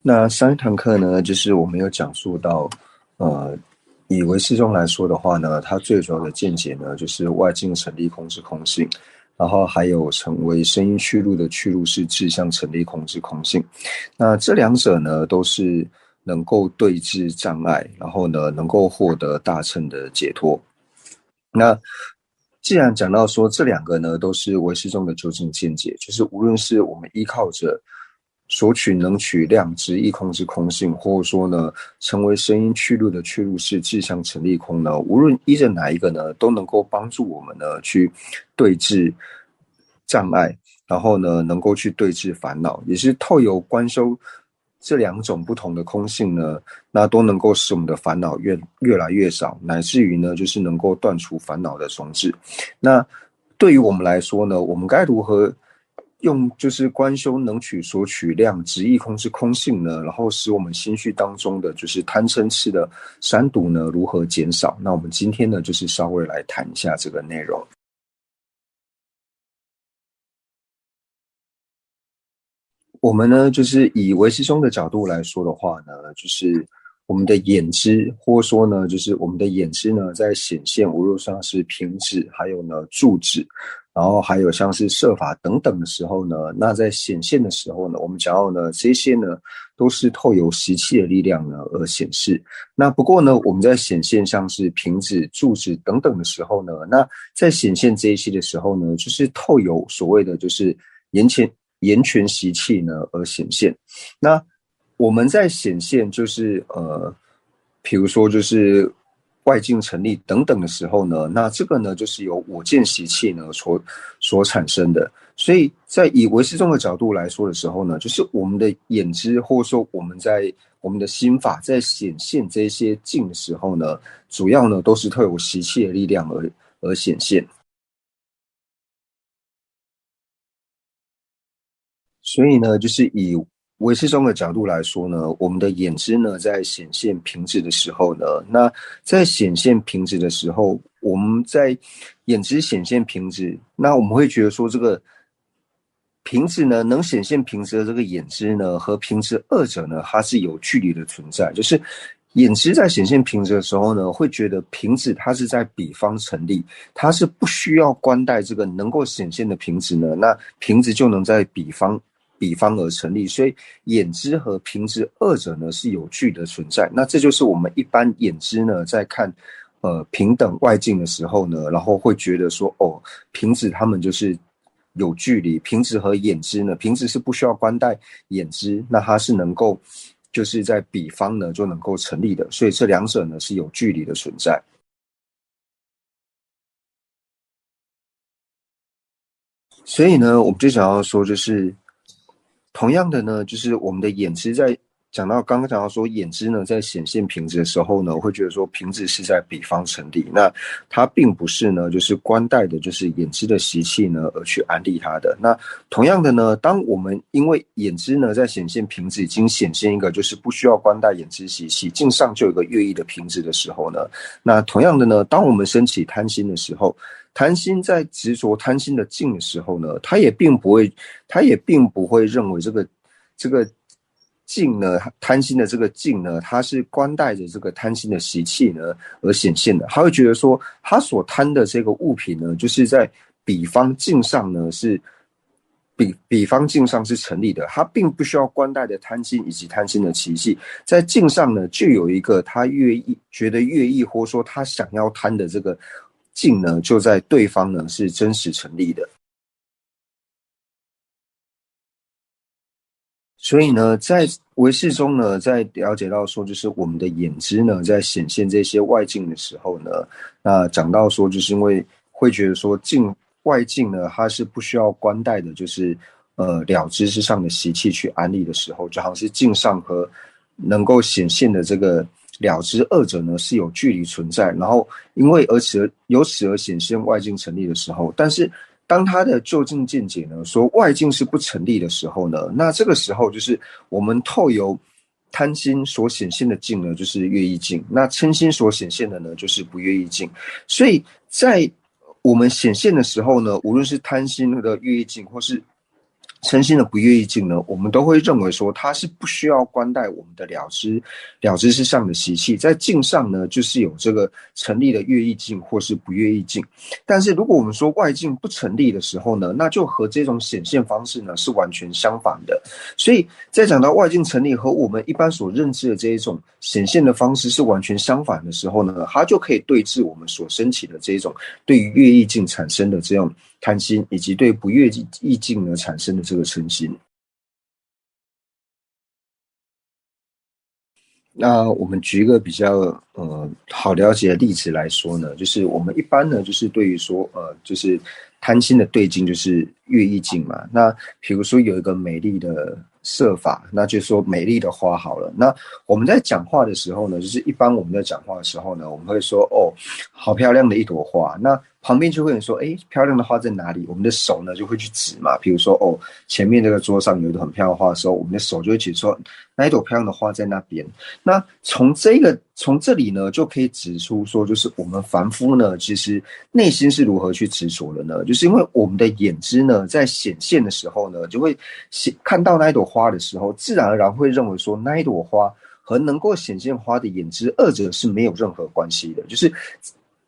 那上一堂课呢，就是我们有讲述到，呃，以唯识宗来说的话呢，它最主要的见解呢，就是外境成立空之空性，然后还有成为声音去路的去路是志向成立空之空性。那这两者呢，都是能够对治障碍，然后呢，能够获得大乘的解脱。那既然讲到说这两个呢都是唯识中的究竟见解，就是无论是我们依靠着索取能取量执一空之空性，或者说呢成为声音去路的去路是志向成立空呢，无论依着哪一个呢，都能够帮助我们呢去对治障碍，然后呢能够去对治烦恼，也是透由观修这两种不同的空性呢，那都能够使我们的烦恼越来越少，乃至于呢，就是能够断除烦恼的种子。那对于我们来说呢，我们该如何用就是观修能取所取量执一空之空性呢？然后使我们心绪当中的就是贪嗔痴的三毒呢，如何减少？那我们今天呢，就是稍微来谈一下这个内容。我们呢，就是以唯识宗的角度来说的话呢，就是我们的眼知，或者说呢，就是我们的眼知呢，在显现，无论像是平指，还有呢住指，然后还有像是设法等等的时候呢，那在显现的时候呢，我们讲到呢，这些呢都是透由习气的力量呢而显示。那不过呢，我们在显现像是平指、住指等等的时候呢，那在显现这一些的时候呢，就是透由所谓的就是言权习气呢而显现。那我们在显现就是比如说就是外境成立等等的时候呢，那这个呢就是由我见习气呢所产生的。所以在以唯识宗的角度来说的时候呢，就是我们的眼知或者说我们的心法在显现这些境的时候呢，主要呢都是透过习气的力量而显现。所以呢，就是以唯识宗的角度来说呢，我们的眼知呢，在显现平直的时候呢，那在显现平直的时候，我们在眼知显现平直，那我们会觉得说，这个平直呢，能显现平直的这个眼知呢，和平直二者呢，它是有距离的存在。就是眼知在显现平直的时候呢，会觉得平直它是在彼方成立，它是不需要观待这个能够显现的平直呢，那平直就能在彼方而成立。所以眼知和平直二者呢是有距的存在。那这就是我们一般眼知呢在看平等外境的时候呢，然后会觉得说哦，平直他们就是有距离，平直和眼知呢，平直是不需要观待眼知，那它是能够就是在彼方呢就能够成立的，所以这两者呢是有距离的存在。所以呢，我们就想要说，就是同样的呢，就是我们的眼知在刚刚讲到说，眼知呢在显现平直的时候呢，我会觉得说平直是在彼方成立，那它并不是呢，就是观待的，就是眼知的习气呢而去安利它的。那同样的呢，当我们因为眼知呢在显现平直已经显现一个就是不需要观待眼知习气，境上就有一个乐意的平直的时候呢，那同样的呢，当我们升起贪心的时候，贪心在执着贪心的境的时候呢，他也并不会认为这个境呢，贪心的这个境呢，它是观待着这个贪心的习气呢而显现的。他会觉得说，他所贪的这个物品呢，就是在彼方境上呢是彼方境上是成立的，他并不需要观待的贪心以及贪心的习气，在境上呢就有一个他觉得乐意或说他想要贪的这个境呢，就在对方呢是真实成立的。所以呢，在唯识中呢，在了解到说，就是我们的眼知呢，在显现这些外境的时候呢，那讲到说，就是因为会觉得说外境呢，它是不需要观待的，就是了知之上的习气去安立的时候，就好像是境上和能够显现的这个了知二者呢是有距离存在，然后因为由此而显现外境成立的时候，但是当他的就近见解呢说外境是不成立的时候呢，那这个时候就是我们透由贪心所显现的境呢，就是乐意境；那嗔心所显现的呢，就是不乐意境。所以在我们显现的时候呢，无论是贪心的乐意境，或是诚心的不越意境呢，我们都会认为说它是不需要关带我们的了知之上的习气，在境上呢就是有这个成立的越意境或是不越意境。但是如果我们说外境不成立的时候呢，那就和这种显现方式呢是完全相反的。所以在讲到外境成立和我们一般所认知的这一种显现的方式是完全相反的时候呢，它就可以对治我们所升起的这一种对于越意境产生的这种贪心，以及对不越意境呢产生的这个嗔心。那我们举一个比较好了解的例子来说呢，就是我们一般呢就是对于说就是贪心的对境就是越意境嘛。那比如说有一个美丽的设法，那就说美丽的花好了。那我们在讲话的时候呢，就是一般我们在讲话的时候呢，我们会说哦，好漂亮的一朵花。那旁边就会有人说，哎，漂亮的花在哪里？我们的手呢就会去指嘛。比如说哦，前面这个桌上有一朵很漂亮的花的时候，我们的手就会指说那一朵漂亮的花在那边。那从这里呢，就可以指出说，就是我们凡夫呢，其实内心是如何去执着的呢？就是因为我们的眼知呢，在显现的时候呢，就会看到那一朵花的时候，自然而然会认为说，那一朵花和能够显现花的眼知，二者是没有任何关系的。就是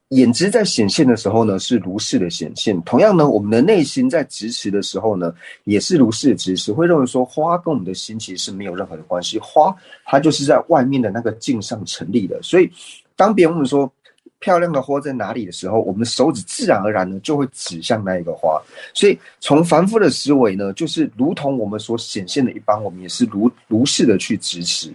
眼知在显现的时候呢，是如是的显现。同样呢，我们的内心在执持的时候呢，也是如是的执持，会认为说花跟我们的心其实是没有任何的关系，花它就是在外面的那个境上成立的。所以，当别人问说漂亮的花在哪里的时候，我们的手指自然而然呢就会指向那一个花。所以，从凡夫的思维呢，就是如同我们所显现的一般，我们也是如是的去执持。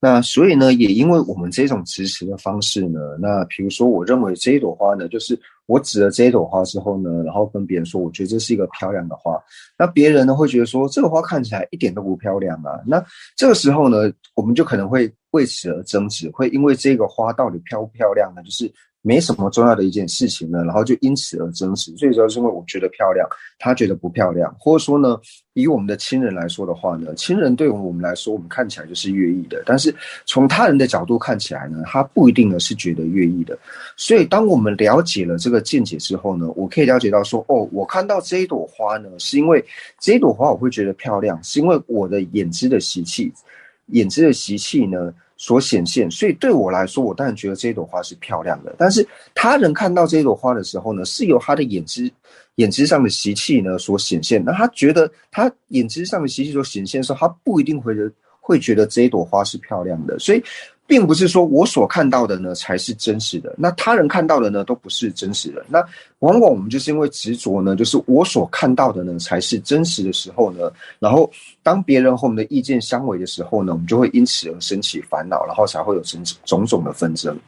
那所以呢，也因为我们这种支持的方式呢，那比如说，我认为这一朵花呢，就是我指了这一朵花之后呢，然后跟别人说，我觉得这是一个漂亮的花，那别人呢会觉得说，这个花看起来一点都不漂亮啊。那这个时候呢，我们就可能会为此而争执，会因为这个花到底漂不漂亮呢，就是没什么重要的一件事情呢，然后就因此而争执。最主要是因为我觉得漂亮，他觉得不漂亮，或者说呢，以我们的亲人来说的话呢，亲人对我们来说，我们看起来就是越意的，但是从他人的角度看起来呢，他不一定呢是觉得越意的。所以，当我们了解了这个见解之后呢，我可以了解到说，哦，我看到这一朵花呢，是因为这一朵花我会觉得漂亮，是因为我的眼知的习气呢所显现，所以对我来说，我当然觉得这一朵花是漂亮的。但是他人看到这一朵花的时候呢，是由他的眼知上的习气呢所显现。那他觉得他眼知上的习气所显现的时候，他不一定会觉得这一朵花是漂亮的。所以，并不是说我所看到的呢才是真实的，那他人看到的呢都不是真实的。那往往我们就是因为执着呢，就是我所看到的呢才是真实的时候呢，然后当别人和我们的意见相违的时候呢，我们就会因此而升起烦恼，然后才会有种种的纷争。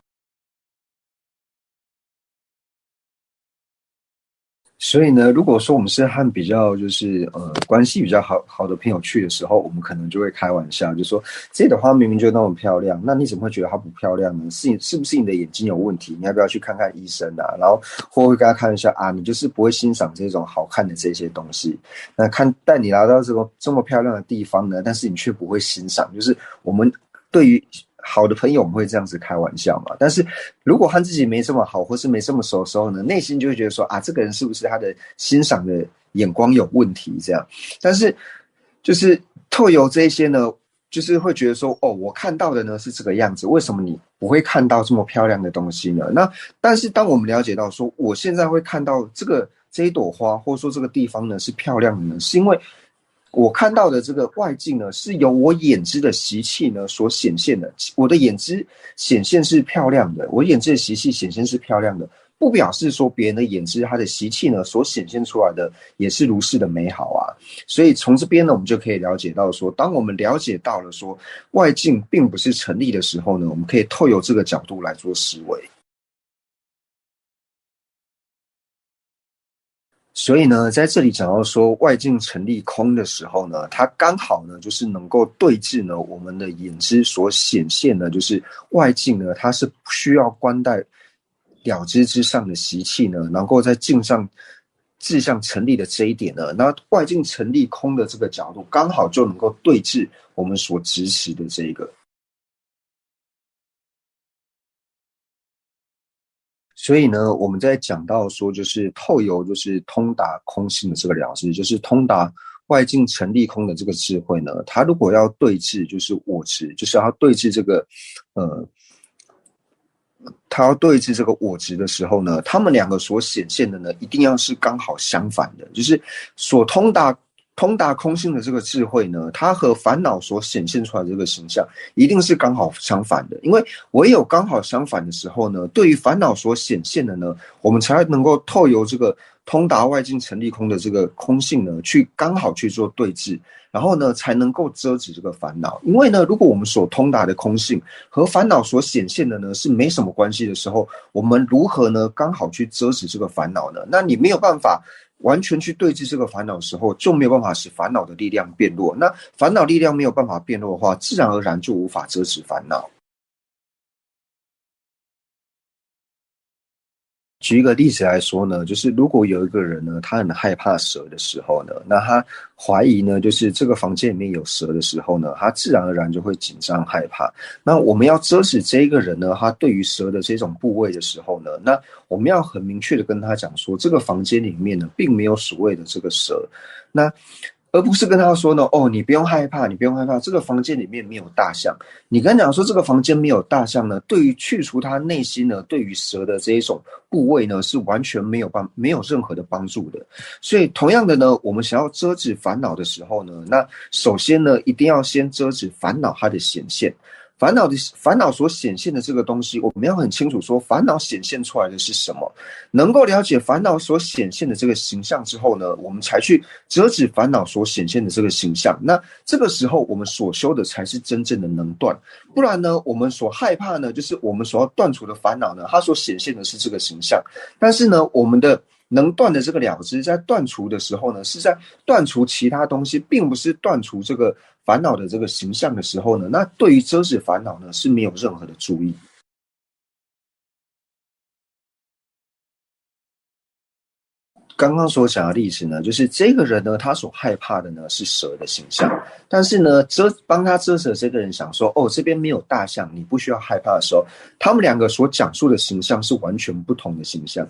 所以呢，如果说我们是和比较就是关系比较好的朋友去的时候，我们可能就会开玩笑，就说这朵花明明就那么漂亮，那你怎么会觉得它不漂亮呢？是不是你的眼睛有问题？你要不要去看看医生啊？然后或会跟他开玩笑啊，你就是不会欣赏这种好看的这些东西。那带你来到这么漂亮的地方呢，但是你却不会欣赏，就是我们对于好的朋友，我们会这样子开玩笑嘛？但是如果和自己没这么好，或是没这么熟的时候呢，内心就会觉得说啊，这个人是不是他的欣赏的眼光有问题？这样，但是就是透由这些呢，就是会觉得说，哦，我看到的呢是这个样子，为什么你不会看到这么漂亮的东西呢？那但是当我们了解到说，我现在会看到这一朵花，或者说这个地方呢是漂亮的呢，是因为我看到的这个外境呢，是由我眼知的习气呢所显现的。我的眼知显现是漂亮的，我眼知的习气显现是漂亮的，不表示说别人的眼知他的习气呢所显现出来的也是如是的美好啊。所以从这边呢，我们就可以了解到说，当我们了解到了说外境并不是成立的时候呢，我们可以透由这个角度来做思维。所以呢，在这里讲到说外境成立空的时候呢，它刚好呢就是能够对治呢我们的眼知所显现的，就是外境呢它是不需要关带了知之上的习气呢，能够在境上志向成立的这一点呢，那外境成立空的这个角度，刚好就能够对治我们所执持的这一个。所以呢，我们在讲到说，就是透由就是通达空性的这个了知，就是通达外境成立空的这个智慧呢，它如果要对治就是我执，就是要对治这个呃，它要对治这个我执的时候呢，他们两个所显现的呢，一定要是刚好相反的，就是所通达空性的这个智慧呢，它和烦恼所显现出来的这个形象，一定是刚好相反的。因为唯有刚好相反的时候呢，对于烦恼所显现的呢，我们才能够透由这个通达外境成立空的这个空性呢，去刚好去做对治，然后呢，才能够遮止这个烦恼。因为呢，如果我们所通达的空性和烦恼所显现的呢是没什么关系的时候，我们如何呢刚好去遮止这个烦恼呢？那你没有办法完全去对峙这个烦恼的时候，就没有办法使烦恼的力量变弱。那烦恼力量没有办法变弱的话，自然而然就无法遮止烦恼。举一个例子来说呢，就是如果有一个人呢，他很害怕蛇的时候呢，那他怀疑呢，就是这个房间里面有蛇的时候呢，他自然而然就会紧张害怕。那我们要遮止这一个人呢，他对于蛇的这种部位的时候呢，那我们要很明确的跟他讲说，这个房间里面呢，并没有所谓的这个蛇。那而不是跟他说呢，哦，你不用害怕，你不用害怕，这个房间里面没有大象。你跟他讲说这个房间没有大象呢，对于去除他内心呢对于蛇的这一种部位呢，是完全没有任何的帮助的。所以同样的呢，我们想要遮止烦恼的时候呢，那首先呢，一定要先遮止烦恼它的显现。烦恼所显现的这个东西，我们要很清楚说，烦恼显现出来的是什么。能够了解烦恼所显现的这个形象之后呢，我们才去遮止烦恼所显现的这个形象。那这个时候，我们所修的才是真正的能断。不然呢，我们所害怕呢，就是我们所要断除的烦恼呢，它所显现的是这个形象。但是呢，我们的能断的这个了知，在断除的时候呢，是在断除其他东西，并不是断除这个烦恼的这个形象的时候呢，那对于遮止烦恼呢，是没有任何的注意。刚刚所讲的例子呢，就是这个人呢，他所害怕的呢是蛇的形象，但是呢，帮他遮蛇这个人想说，哦，这边没有大象，你不需要害怕的时候，他们两个所讲述的形象是完全不同的形象。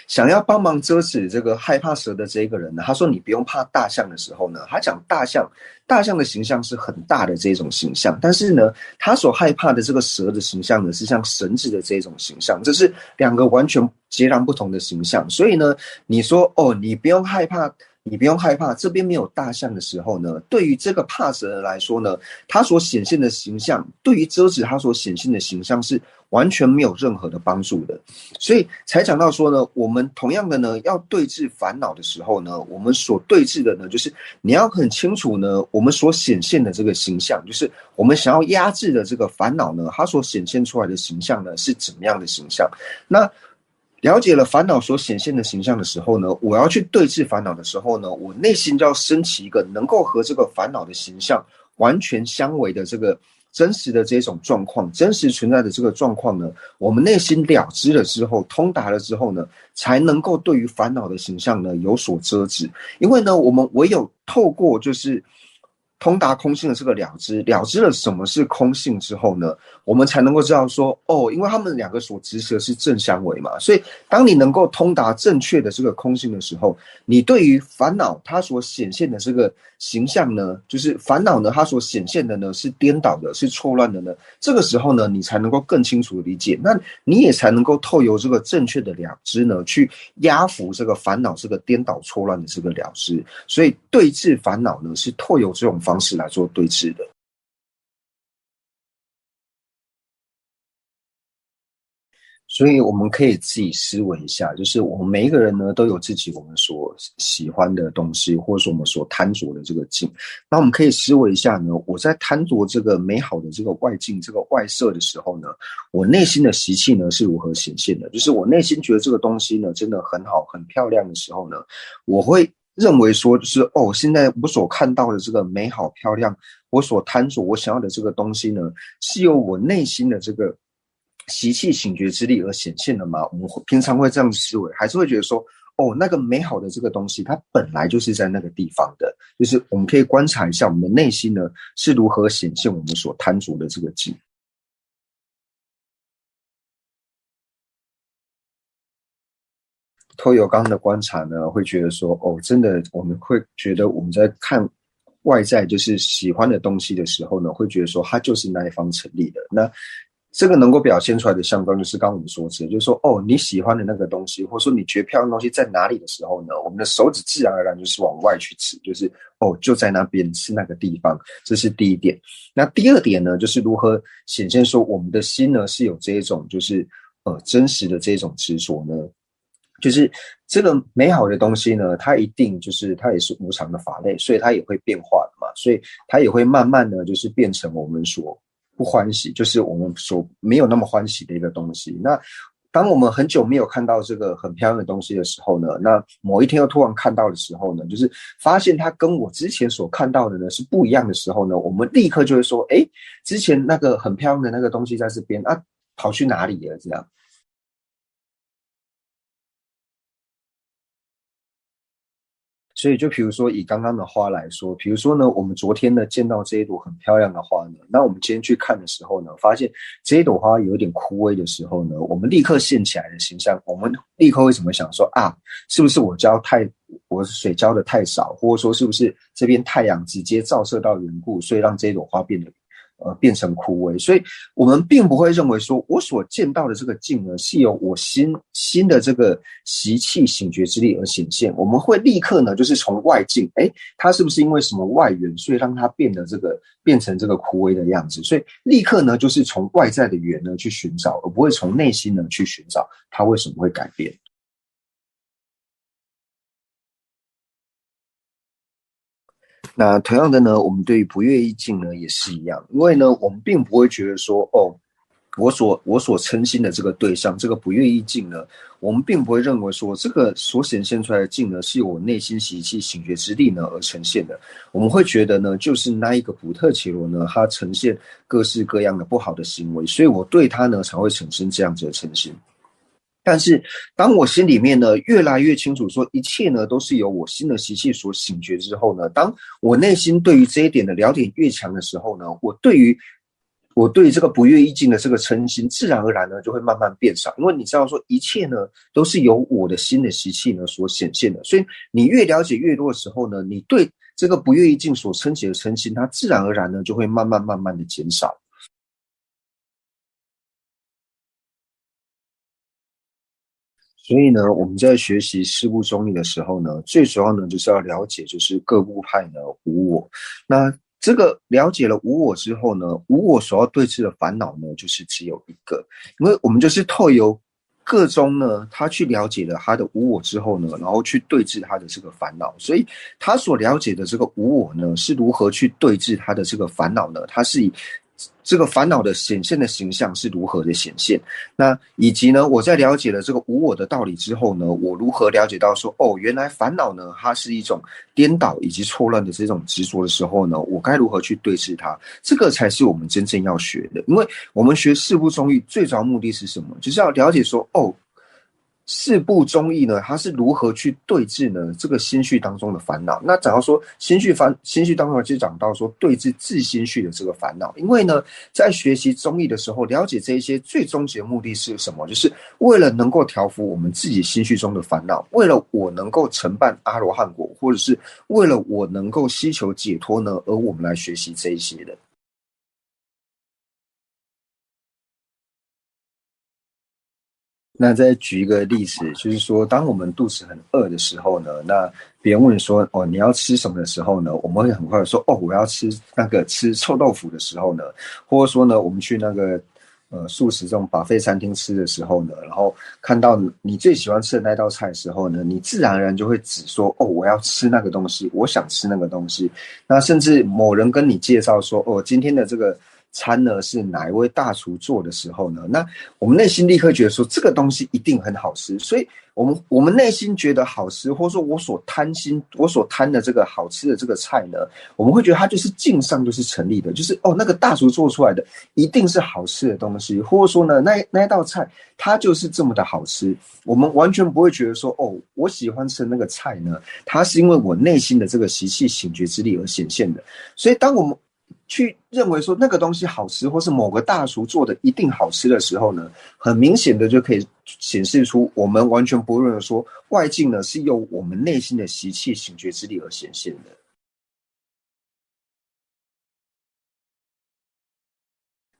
想要帮忙遮止这个害怕蛇的这个人呢，他说你不用怕大象的时候呢，他讲大象的形象是很大的这种形象，但是呢，他所害怕的这个蛇的形象呢，是像绳子的这种形象，这是两个完全截然不同的形象。所以呢，你说哦，你不用害怕。你不用害怕，这边没有大象的时候呢，对于这个怕蛇人来说呢，他所显现的形象，对于遮止他所显现的形象是完全没有任何的帮助的。所以才讲到说呢，我们同样的呢，要对治烦恼的时候呢，我们所对治的呢，就是你要很清楚呢，我们所显现的这个形象，就是我们想要压制的这个烦恼呢，它所显现出来的形象呢，是怎么样的形象？那了解了烦恼所显现的形象的时候呢，我要去对治烦恼的时候呢，我内心就要升起一个能够和这个烦恼的形象完全相违的这个真实的这种状况，真实存在的这个状况呢，我们内心了知了之后，通达了之后呢，才能够对于烦恼的形象呢有所遮止。因为呢，我们唯有透过就是通达空性的这个了知了什么是空性之后呢，我们才能够知道说，哦，因为他们两个所执持的是正相违嘛，所以当你能够通达正确的这个空性的时候，你对于烦恼它所显现的这个形象呢，就是烦恼呢它所显现的呢是颠倒的，是错乱的呢，这个时候呢，你才能够更清楚的理解，那你也才能够透由这个正确的了知呢，去压服这个烦恼这个颠倒错乱的这个了知。所以对治烦恼呢，是透由这种方式来做对治的。所以我们可以自己思维一下，就是我们每一个人呢，都有自己我们所喜欢的东西，或者说我们所贪着的这个境。那我们可以思维一下呢，我在贪着这个美好的这个外境、这个外色的时候呢，我内心的习气呢是如何显现的？就是我内心觉得这个东西呢真的很好、很漂亮的时候呢，我会认为说，就是哦，现在我所看到的这个美好漂亮，我所贪着、我想要的这个东西呢，是由我内心的这个习气醒觉之力而显现的吗？我们平常会这样思维，还是会觉得说，哦，那个美好的这个东西，它本来就是在那个地方的，就是我们可以观察一下我们的内心呢是如何显现我们所贪着的这个境。托友刚的观察呢，会觉得说，哦，真的，我们会觉得我们在看外在就是喜欢的东西的时候呢，会觉得说它就是那一方成立的。那这个能够表现出来的象征，就是刚刚我们所指的，就是说，哦，你喜欢的那个东西，或者说你觉得漂亮的东西在哪里的时候呢，我们的手指自然而然就是往外去指，就是哦，就在那边是那个地方，这是第一点。那第二点呢，就是如何显现说我们的心呢是有这一种就是真实的这种执着呢？就是这个美好的东西呢，它一定就是它也是无常的法类，所以它也会变化的嘛，所以它也会慢慢的就是变成我们所不欢喜，就是我们所没有那么欢喜的一个东西。那当我们很久没有看到这个很漂亮的东西的时候呢，那某一天又突然看到的时候呢，就是发现它跟我之前所看到的呢是不一样的时候呢，我们立刻就会说，诶，之前那个很漂亮的那个东西在这边啊，跑去哪里了？这样。所以就比如说以刚刚的花来说，比如说呢，我们昨天呢见到这一朵很漂亮的花呢，那我们今天去看的时候呢，发现这一朵花有点枯萎的时候呢，我们立刻现起来的形象，我们立刻会怎么想说啊，是不是我水浇的太少，或者说是不是这边太阳直接照射到缘故，所以让这一朵花变成枯萎。所以我们并不会认为说我所见到的这个境呢是由我心的这个习气醒觉之力而显现，我们会立刻呢就是从外境，它是不是因为什么外缘，所以让它变成这个枯萎的样子，所以立刻呢就是从外在的缘呢去寻找，而不会从内心呢去寻找它为什么会改变。那同样的呢，我们对于不愿意境呢也是一样，因为呢，我们并不会觉得说，哦，我所称心的这个对象，这个不愿意境呢，我们并不会认为说这个所显现出来的境呢，是由我内心习气醒觉之力呢而呈现的。我们会觉得呢，就是那一个普特伽罗呢，它呈现各式各样的不好的行为，所以我对它呢才会产生这样子的嗔心。但是，当我心里面呢越来越清楚说一切呢都是由我心的习气所醒觉之后呢，当我内心对于这一点的了解越强的时候呢，我对于这个不愿意境的这个嗔心，自然而然呢就会慢慢变少。因为你知道说一切呢都是由我的心的习气呢所显现的，所以你越了解越多的时候呢，你对这个不愿意境所升起的嗔心，它自然而然呢就会慢慢的减少。所以呢，我们在学习事部中义的时候呢，最主要呢就是要了解就是各部派呢无我。那这个了解了无我之后呢，无我所要对治的烦恼呢，就是只有一个，因为我们就是透由各中呢，他去了解了他的无我之后呢，然后去对治他的这个烦恼。所以他所了解的这个无我呢，是如何去对治他的这个烦恼呢？他是以这个烦恼的显现的形象是如何的显现，那以及呢，我在了解了这个无我的道理之后呢，我如何了解到说，哦，原来烦恼呢，它是一种颠倒以及错乱的这种执着的时候呢，我该如何去对治它？这个才是我们真正要学的。因为我们学四部中义最主要目的是什么？就是要了解说，哦，四部中义呢，它是如何去对治呢？这个心绪当中的烦恼。那讲到说心绪当中就讲到说对治自心绪的这个烦恼。因为呢，在学习中义的时候，了解这一些最终极的目的是什么？就是为了能够调伏我们自己心绪中的烦恼，为了我能够承办阿罗汉果，或者是为了我能够希求解脱呢，而我们来学习这一些的。那再举一个例子，就是说，当我们肚子很饿的时候呢，那别人问说，哦，你要吃什么的时候呢，我们会很快的说，哦，我要吃臭豆腐的时候呢，或者说呢，我们去那个素食这种buffet餐厅吃的时候呢，然后看到你最喜欢吃的那道菜的时候呢，你自然而然就会只说，哦，我要吃那个东西，我想吃那个东西。那甚至某人跟你介绍说，哦，今天的这个餐呢是哪一位大厨做的时候呢，那我们内心立刻觉得说这个东西一定很好吃，所以我们内心觉得好吃，或者说我所贪的这个好吃的这个菜呢，我们会觉得它就是境上就是成立的，就是哦那个大厨做出来的一定是好吃的东西，或者说呢那一道菜它就是这么的好吃，我们完全不会觉得说哦我喜欢吃的那个菜呢，它是因为我内心的这个习气醒觉之力而显现的，所以当我们去认为说那个东西好吃，或是某个大厨做的一定好吃的时候呢，很明显的就可以显示出我们完全不认为说外境呢是由我们内心的习气醒觉之力而显现的。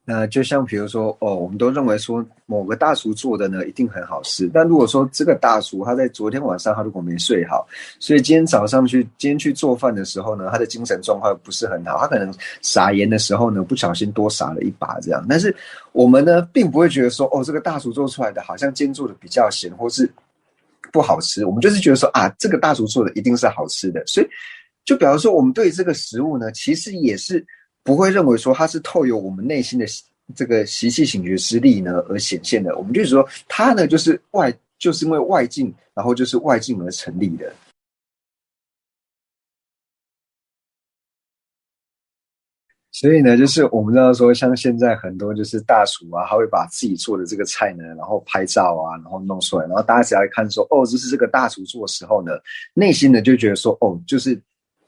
那就像比如说，我们都认为说某个大厨做的呢一定很好吃，但如果说这个大厨他在昨天晚上他如果没睡好，所以今天去做饭的时候呢，他的精神状况不是很好，他可能撒盐的时候呢不小心多撒了一把这样，但是我们呢并不会觉得说，这个大厨做出来的好像今天做的比较咸或是不好吃，我们就是觉得说啊，这个大厨做的一定是好吃的，所以就表示说我们对这个食物呢，其实也是不会认为说它是透由我们内心的这个习气醒觉之力呢而显现的，我们就是说它呢就是因为外境，然后就是外境而成立的。所以呢，就是我们知道说，像现在很多就是大厨啊，他会把自己做的这个菜呢，然后拍照啊，然后弄出来，然后大家只要一看说，这是这个大厨做的时候呢，内心呢就觉得说，就是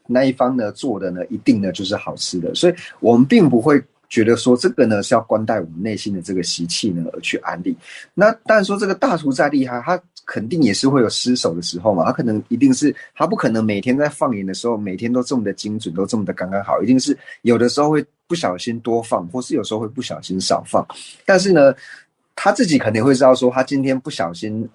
那一方呢做的呢，一定呢就是好吃的，所以我们并不会觉得说这个呢是要关带我们内心的这个习气呢而去安利。那当然说这个大厨再厉害，他肯定也是会有失手的时候嘛，他可能一定是他不可能每天在放盐的时候每天都这么的精准，都这么的刚刚好，一定是有的时候会不小心多放，或是有时候会不小心少放。但是呢，他自己肯定会知道说他今天不小心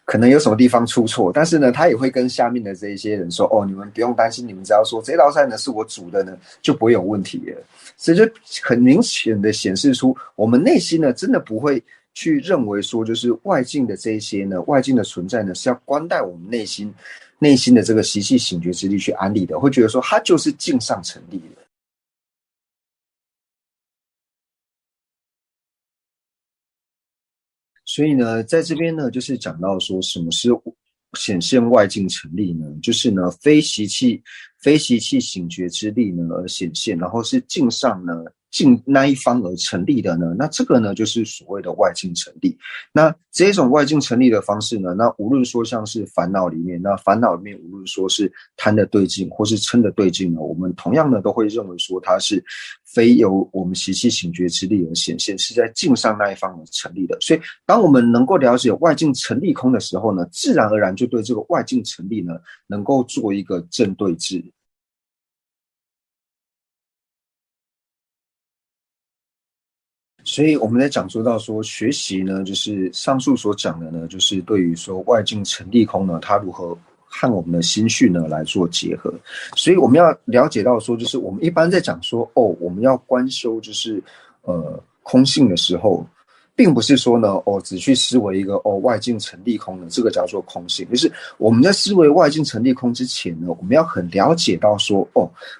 可能有什么地方出错，但是呢，他也会跟下面的这一些人说，你们不用担心，你们只要说这道菜呢是我煮的呢，就不会有问题了。所以就很明显的显示出，我们内心呢真的不会去认为说，就是外境的这一些呢，外境的存在呢是要关带我们内心的这个习气醒觉之力去安利的，会觉得说它就是境上成立的。所以呢，在这边呢，就是讲到说什么是显现外境成立呢？就是呢，非习气醒觉之力呢而显现，然后是境上呢境那一方而成立的呢，那这个呢就是所谓的外境成立。那这种外境成立的方式呢，那无论说像是烦恼里面，那烦恼里面无论说是贪的对境或是嗔的对境呢，我们同样呢都会认为说它是非由我们习气醒觉之力而显现，是在境上那一方而成立的。所以当我们能够了解外境成立空的时候呢，自然而然就对这个外境成立呢能够做一个正对治。所以我们在讲说到说学习呢，就是上述所讲的呢，就是对于说外境成立空呢，它如何和我们的心绪呢来做结合。所以我们要了解到说，就是我们一般在讲说我们要观修就是空性的时候，并不是说呢只去思维一个外境成立空的这个叫做空性，就是我们在思维外境成立空之前呢，我们要很了解到说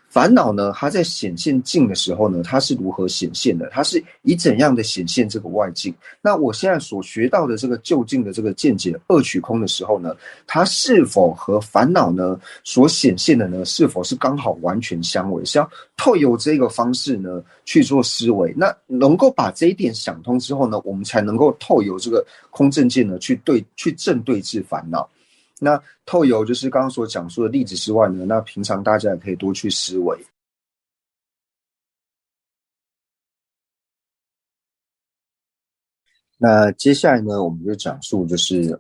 烦恼呢，它在显现境的时候呢，它是如何显现的？它是以怎样的显现这个外境？那我现在所学到的这个究竟的这个见解二取空的时候呢，它是否和烦恼呢所显现的呢，是否是刚好完全相违？是要透由这个方式呢去做思维。那能够把这一点想通之后呢，我们才能够透由这个空正见呢去正对治烦恼。那透由就是刚刚所讲述的例子之外呢，那平常大家也可以多去思维。那接下来呢，我们就讲述就是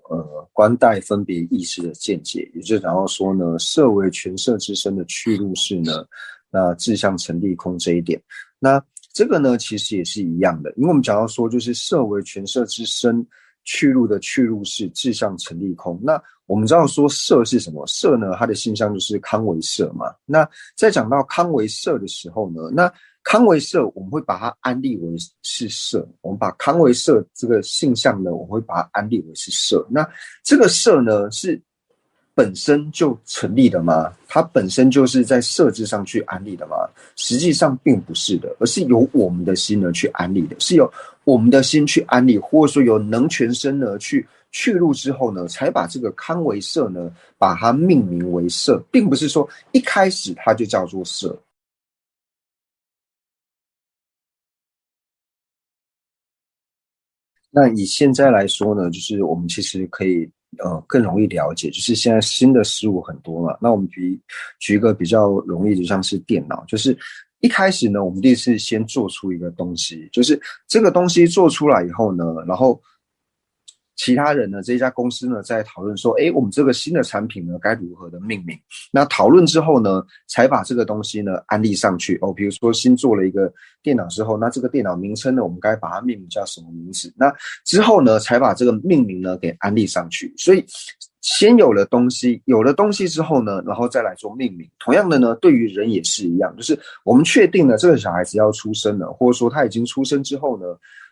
观待分别意识的见解，也就是讲到说呢，色为全色之身的去入是呢，那志向成立空这一点。那这个呢，其实也是一样的，因为我们讲到说，就是色为全色之身去入的去入是志向成立空。那我们知道说色是什么？色呢，它的性相就是康为色嘛。那在讲到康为色的时候呢，那康为色，我们会把它安立为是色。我们把康为色这个性相呢，我们会把它安立为是色。那这个色呢，是本身就成立的吗？它本身就是在色之上去安立的吗？实际上并不是的，而是由我们的心呢去安立的，是由我们的心去安立，或者说由能全身呢去入之后呢，才把这个康为色呢，把它命名为色，并不是说一开始它就叫做色。那以现在来说呢，就是我们其实可以更容易了解，就是现在新的事物很多嘛。那我们举一个比较容易的，像是电脑，就是一开始呢，我们一定是先做出一个东西，就是这个东西做出来以后呢，然后其他人呢，这家公司呢在讨论说，我们这个新的产品呢该如何的命名？那讨论之后呢，才把这个东西呢安利上去比如说新做了一个电脑之后，那这个电脑名称呢，我们该把它命名叫什么名字？那之后呢，才把这个命名呢给安利上去。所以先有了东西，有了东西之后呢，然后再来做命名。同样的呢，对于人也是一样，就是我们确定了这个小孩子要出生了，或者说他已经出生之后呢，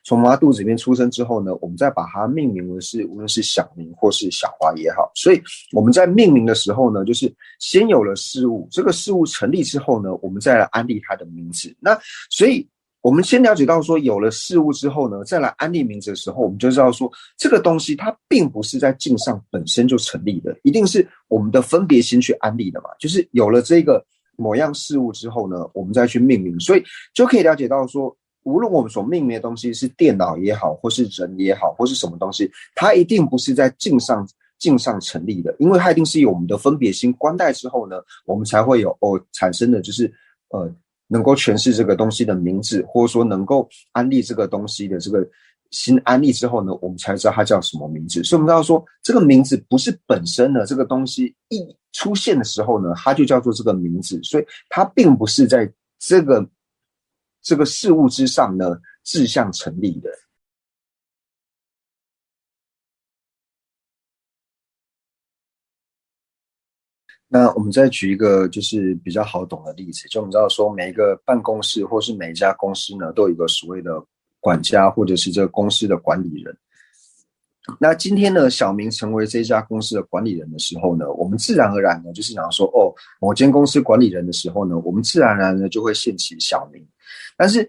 从妈妈肚子里面出生之后呢，我们再把它命名为是无论是小明或是小花也好。所以我们在命名的时候呢，就是先有了事物，这个事物成立之后呢，我们再来安利它的名字。那所以我们先了解到说，有了事物之后呢，再来安利名字的时候，我们就知道说，这个东西它并不是在镜上本身就成立的，一定是我们的分别心去安利的嘛。就是有了这个某样事物之后呢，我们再去命名，所以就可以了解到说，无论我们所命名的东西是电脑也好，或是人也好，或是什么东西，它一定不是在镜上成立的，因为它一定是有我们的分别心关带之后呢，我们才会有产生的就是能够诠释这个东西的名字，或者说能够安利这个东西的这个新安利之后呢，我们才知道它叫什么名字。所以我们知道说，这个名字不是本身呢，这个东西一出现的时候呢，它就叫做这个名字，所以它并不是在这个事物之上呢志向成立的。那我们再举一个就是比较好懂的例子，就我们知道说每一个办公室或是每一家公司呢，都有一个所谓的管家或者是这个公司的管理人。那今天呢，小明成为这家公司的管理人的时候呢，我们自然而然呢，就是想说，某间公司管理人的时候呢，我们自然而然呢就会想起小明。但是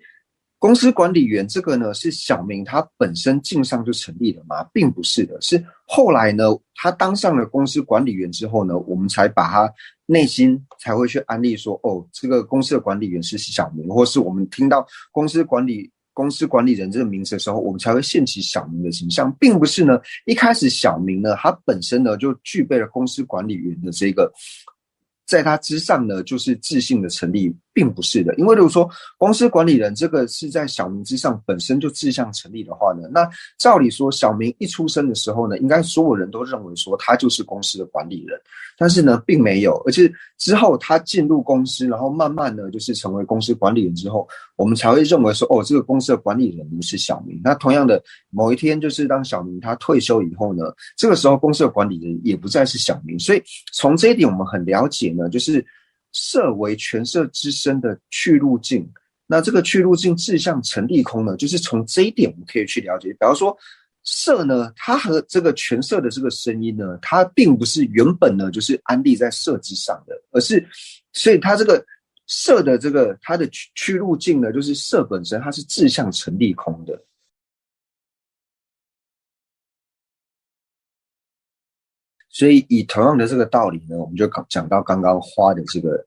公司管理员这个呢，是小明他本身镜上就成立的吗？并不是的，是后来呢，他当上了公司管理员之后呢，我们才把他内心才会去安利说，这个公司的管理员是小明，或是我们听到公司管理人这个名字的时候，我们才会现起小明的形象，并不是呢一开始小明呢他本身呢就具备了公司管理员的这个，在他之上呢就是自信的成立，并不是的。因为如果说公司管理人这个是在小明之上本身就志向成立的话呢，那照理说小明一出生的时候呢，应该所有人都认为说他就是公司的管理人，但是呢并没有，而且之后他进入公司，然后慢慢的就是成为公司管理人之后，我们才会认为说这个公司的管理人是小明。那同样的某一天就是当小明他退休以后呢，这个时候公司的管理人也不再是小明。所以从这一点我们很了解呢，就是设为权色之身的去路径。那这个去路径志向成立空呢，就是从这一点我们可以去了解。比方说色呢，它和这个权色的这个声音呢，它并不是原本呢就是安立在色之上的，而是所以它这个色的这个它的去路径呢，就是色本身它是志向成立空的。所以以同样的这个道理呢，我们就讲到刚刚花的这个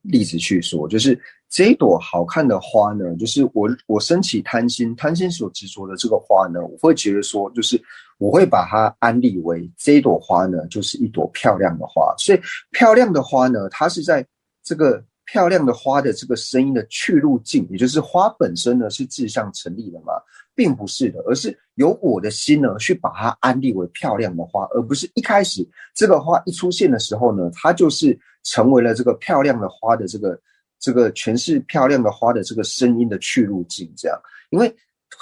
例子去说，就是这一朵好看的花呢，就是我升起贪心所执着的这个花呢，我会觉得说，就是我会把它安立为这一朵花呢，就是一朵漂亮的花。所以漂亮的花呢，它是在这个漂亮的花的这个声音的去路径，也就是花本身呢是志向成立的嘛，并不是的，而是由我的心呢去把它安立为漂亮的花，而不是一开始这个花一出现的时候呢，它就是成为了这个漂亮的花的这个诠释漂亮的花的这个声音的去路径。这样，因为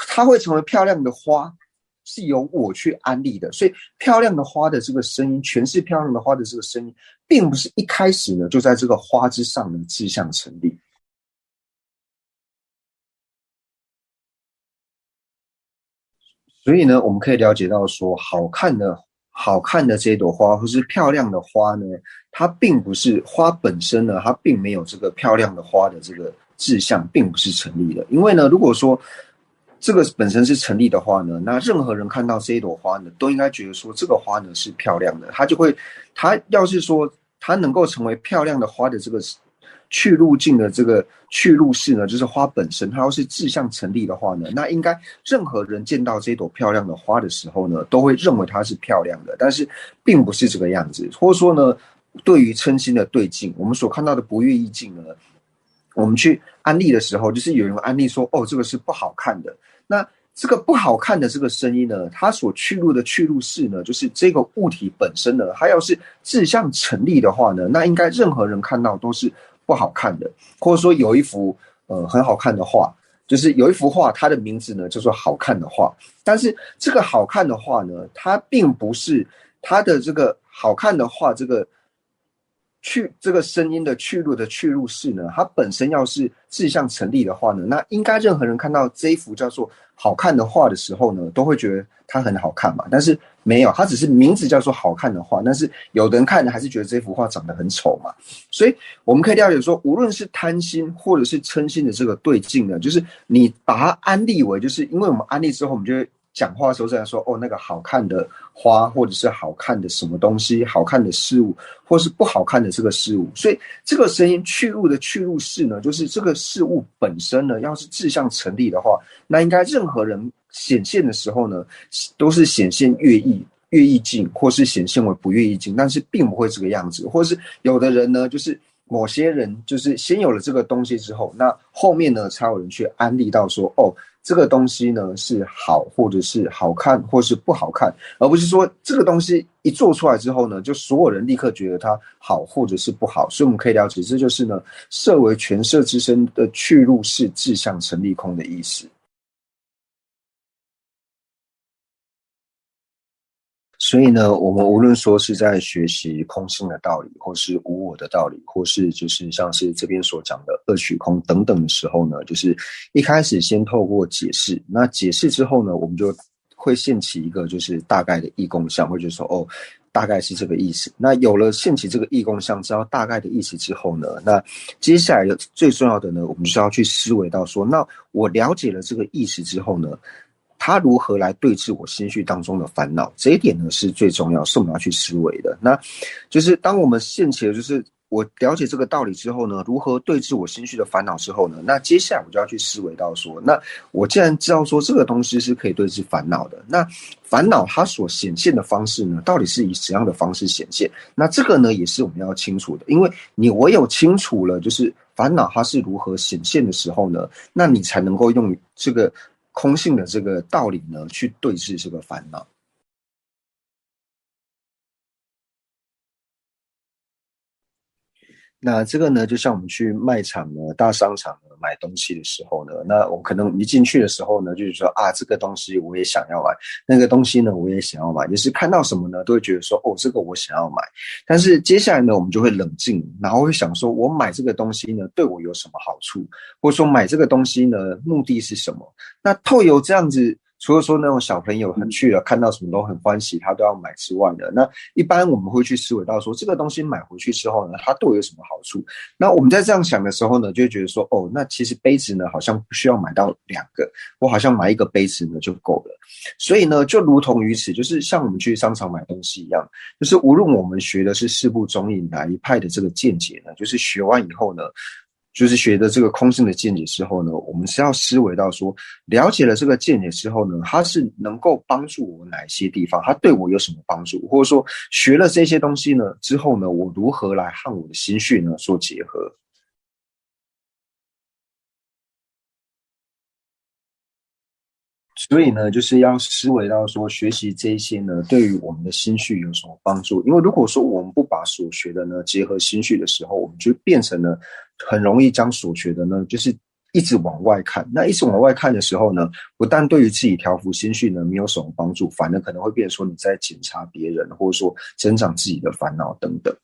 它会成为漂亮的花是由我去安立的，所以漂亮的花的这个声音，诠释漂亮的花的这个声音，并不是一开始呢就在这个花之上呢志向成立。所以呢，我们可以了解到说，好看的这朵花，或是漂亮的花呢，它并不是花本身呢，它并没有这个漂亮的花的这个志向，并不是成立的。因为呢，如果说这个本身是成立的话呢，那任何人看到这一朵花呢，都应该觉得说这个花呢是漂亮的。他要是说它能够成为漂亮的花的这个去路径的这个去路式呢，就是花本身，它要是志向成立的话呢，那应该任何人见到这朵漂亮的花的时候呢，都会认为它是漂亮的，但是并不是这个样子。或者说呢，对于嗔心的对境，我们所看到的不悦意境呢，我们去安利的时候，就是有人安利说，哦，这个是不好看的。那这个不好看的这个声音呢，它所去入的去入式呢，就是这个物体本身呢，它要是志向成立的话呢，那应该任何人看到都是不好看的。或者说有一幅很好看的画，就是有一幅画，它的名字呢叫做好看的画，但是这个好看的画呢，它并不是它的这个好看的画这个声音的去入的去入式呢，它本身要是志向成立的话呢，那应该任何人看到这一幅叫做好看的画的时候呢，都会觉得它很好看嘛。但是没有，它只是名字叫做好看的画，但是有的人看了还是觉得这幅画长得很丑嘛。所以我们可以了解说，无论是贪心或者是嗔心的这个对境呢，就是你把它安利为，就是因为我们安利之后，我们就会讲话的时候这样说，哦，那个好看的花，或者是好看的什么东西，好看的事物，或是不好看的这个事物。所以这个声音去入的去入式呢，就是这个事物本身呢，要是志向成立的话，那应该任何人显现的时候呢，都是显现越意境，或是显现为不越意境，但是并不会这个样子。或是有的人呢，就是某些人就是先有了这个东西之后，那后面呢才有人去安利到说，哦，这个东西呢是好，或者是好看，或是不好看，而不是说这个东西一做出来之后呢，就所有人立刻觉得它好或者是不好。所以我们可以了解，这就是呢设为权色之身的去入式志向成立空的意思。所以呢，我们无论说是在学习空性的道理，或是无我的道理，或是就是像是这边所讲的二取空等等的时候呢，就是一开始先透过解释，那解释之后呢，我们就会现起一个就是大概的义共相，会觉得说哦，大概是这个意思。那有了现起这个义共相，知道大概的意思之后呢，那接下来的最重要的呢，我们就是要去思维到说，那我了解了这个意思之后呢，他如何来对治我心绪当中的烦恼，这一点呢是最重要，是我们要去思维的。那就是当我们现起的就是我了解这个道理之后呢，如何对治我心绪的烦恼之后呢，那接下来我就要去思维到说，那我既然知道说这个东西是可以对治烦恼的，那烦恼它所显现的方式呢，到底是以怎样的方式显现？那这个呢，也是我们要清楚的，因为你唯有清楚了，就是烦恼它是如何显现的时候呢，那你才能够用这个空性的这个道理呢，去对治这个烦恼。那这个呢，就像我们去卖场呢、大商场呢买东西的时候呢，那我可能一进去的时候呢，就是说啊，这个东西我也想要买，那个东西呢我也想要买，就是看到什么呢，都会觉得说，哦，这个我想要买。但是接下来呢，我们就会冷静，然后会想说，我买这个东西呢，对我有什么好处，或者说买这个东西呢，目的是什么？那透由这样子。除了说那种小朋友很去了，看到什么都很欢喜，他都要买之外的，那一般我们会去思维到说，这个东西买回去之后呢，它对我有什么好处？那我们在这样想的时候呢，就会觉得说，哦，那其实杯子呢，好像不需要买到2个，我好像买一个杯子呢就够了。所以呢，就如同于此，就是像我们去商场买东西一样，就是无论我们学的是四部中印哪一派的这个见解呢，就是学完以后呢。就是学的这个空性的见解之后呢，我们是要思维到说，了解了这个见解之后呢，它是能够帮助我哪些地方，它对我有什么帮助，或者说学了这些东西呢之后呢，我如何来和我的心绪呢做结合。所以呢，就是要思维到说，学习这一些呢，对于我们的心绪有什么帮助？因为如果说我们不把所学的呢结合心绪的时候，我们就变成了很容易将所学的呢，就是一直往外看。那一直往外看的时候呢，不但对于自己调伏心绪呢没有什么帮助，反而可能会变成说你在检查别人，或者说增长自己的烦恼等等。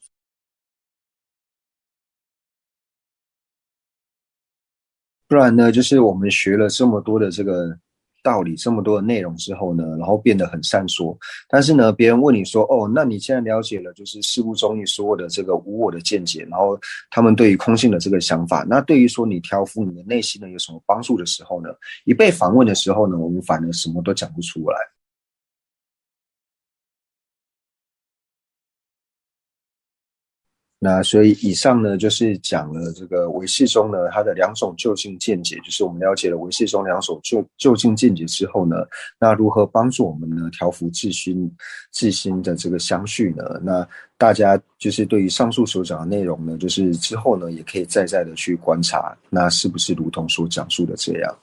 不然呢，就是我们学了这么多的这个道理，这么多的内容之后呢，然后变得很善说。但是呢，别人问你说，哦，那你现在了解了就是事物中你所有的这个无我的见解，然后他们对于空性的这个想法，那对于说你调伏你的内心呢有什么帮助的时候呢，一被反问的时候呢，我们反而什么都讲不出来。那所以以上呢，就是讲了这个唯识中呢，它的两种究竟见解，就是我们了解了唯识中两种究竟见解之后呢，那如何帮助我们呢调伏自心的这个相续呢？那大家就是对于上述所讲的内容呢，就是之后呢，也可以再的去观察，那是不是如同所讲述的这样？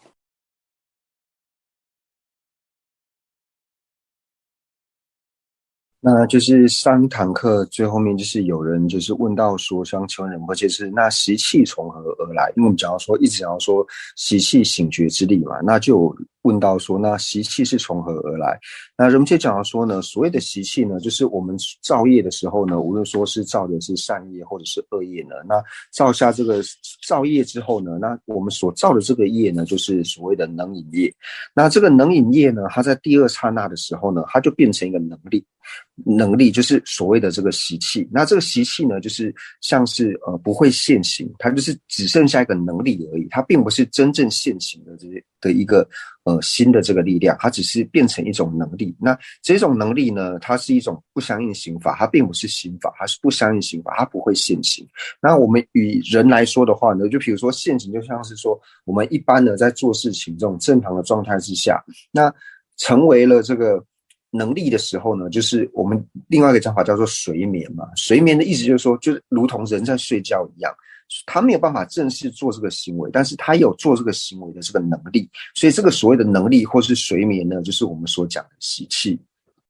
那就是上一堂课最后面，就是有人就是问到说，想请问仁波切是那习气从何而来？因为我们讲到说，一直讲到说习气醒觉之力嘛，那就有问到说，那习气是从何而来？那仁波切讲到说呢，所谓的习气呢，就是我们造业的时候呢，无论说是造的是善业或者是恶业呢，那造下这个造业之后呢，那我们所造的这个业呢，就是所谓的能引业。那这个能引业呢，它在第二刹那的时候呢，它就变成一个能力。能力就是所谓的这个习气，那这个习气呢，就是像是不会现行，它就是只剩下一个能力而已，它并不是真正现行的的一个新的这个力量，它只是变成一种能力。那这种能力呢，它是一种不相应刑法，它并不是刑法，它是不相应刑法，它不会现行。那我们与人来说的话呢，就比如说现行，就像是说我们一般呢在做事情这种正常的状态之下，那成为了这个能力的时候呢，就是我们另外一个讲法叫做睡眠嘛。睡眠的意思就是说，就是如同人在睡觉一样，他没有办法正式做这个行为，但是他有做这个行为的这个能力。所以这个所谓的能力或是睡眠呢，就是我们所讲的习气。